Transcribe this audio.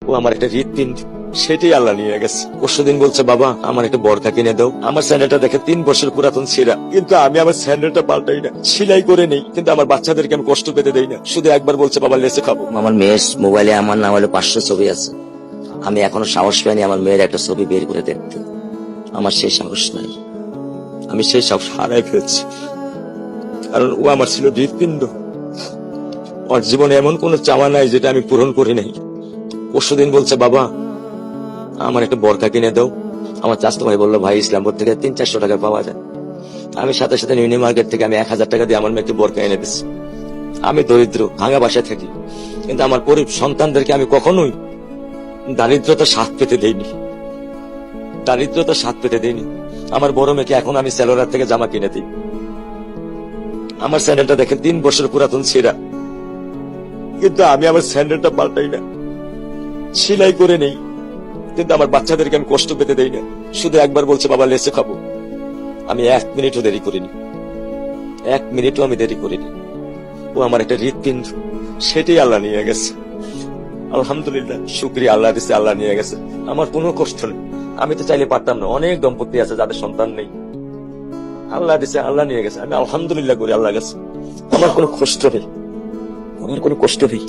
ও আমার একটা হৃৎপিণ্ড, সেটাই আল্লাহ নিয়ে গেছে। পরশুদিন বলছে, বাবা আমার একটা বরকা কিনে দাও। আমার স্যান্ডেলটা দেখে 3 বছর পুরাতন ছেঁড়া, কিন্তু আমি আমার স্যান্ডেলটা পাল্টাই না, সেলাই করে নেই, কিন্তু আমার বাচ্চাদেরকে আমি কষ্ট পেতে দেই না। শুধু একবার বলছে, বাবা লেসে খাবো। আমার মেয়ের মোবাইলে আমার নাম হলো 500 ছবি আছে। আমি এখনো সাহস পাইনি আমার মেয়ের একটা ছবি বের করে দেখতে। আমার সেই সাহস নাই। আমি সেই সব হারাই ফেলছি, কারণ ও আমার ছিল হৃৎপিণ্ড। ওর জীবনে এমন কোনো চাওয়া নাই যেটা আমি পূরণ করি নাই। পরশুদিন বলছে, বাবা আমার একটা বরকা কিনে দাও। আমার চাচতো ভাই বললো, ভাই ইসলামপুর থেকে 300-400 টাকা পাওয়া যায়। আমি সাথে সাথে নিউনি মার্কেট থেকে আমি 1000 টাকা দিয়ে আমার মেয়েকে বরকা এনে দিচ্ছি। আমি দরিদ্র, ভাঙা বাসায় থাকি, কিন্তু আমার সন্তানদেরকে আমি কখনোই দারিদ্রতা স্বাদ পেতে দেইনি। দারিদ্রতা স্বাদ পেতে দেইনি। আমার বড় মেয়েকে এখন আমি সেলোরার থেকে জামা কিনে দিই। আমার স্যান্ডেলটা দেখেন 3 বছর পুরাতন ছেঁড়া, কিন্তু আমি আমার স্যান্ডেলটা পাল্টাই না, সেলাই করে নেই, কিন্তু আমার বাচ্চাদেরকে আমি কষ্ট পেতে দেই না। শুধু একবার বলছে, বাবা লেসে খাবো। আমি 1 মিনিটও দেরি করিনি, 1 মিনিটও আমি দেরি করিনি। ও আমার একটা হৃৎপিণ্ড, সেটাই আল্লাহ নিয়ে গেছে। আলহামদুলিল্লাহ, শুকরিয়া, আল্লাহ দিছে, আল্লাহ নিয়ে গেছে। আমার কোনো কষ্ট নেই। আমি তো চাইলে পারতাম না, অনেক দম্পতি আছে যাদের সন্তান নেই। আল্লাহ দিছে, আল্লাহ নিয়ে গেছে। আমি আলহামদুলিল্লাহ করি আল্লাহ গেছে। আমার কোনো কষ্ট নেই, আমার কোনো কষ্ট নেই।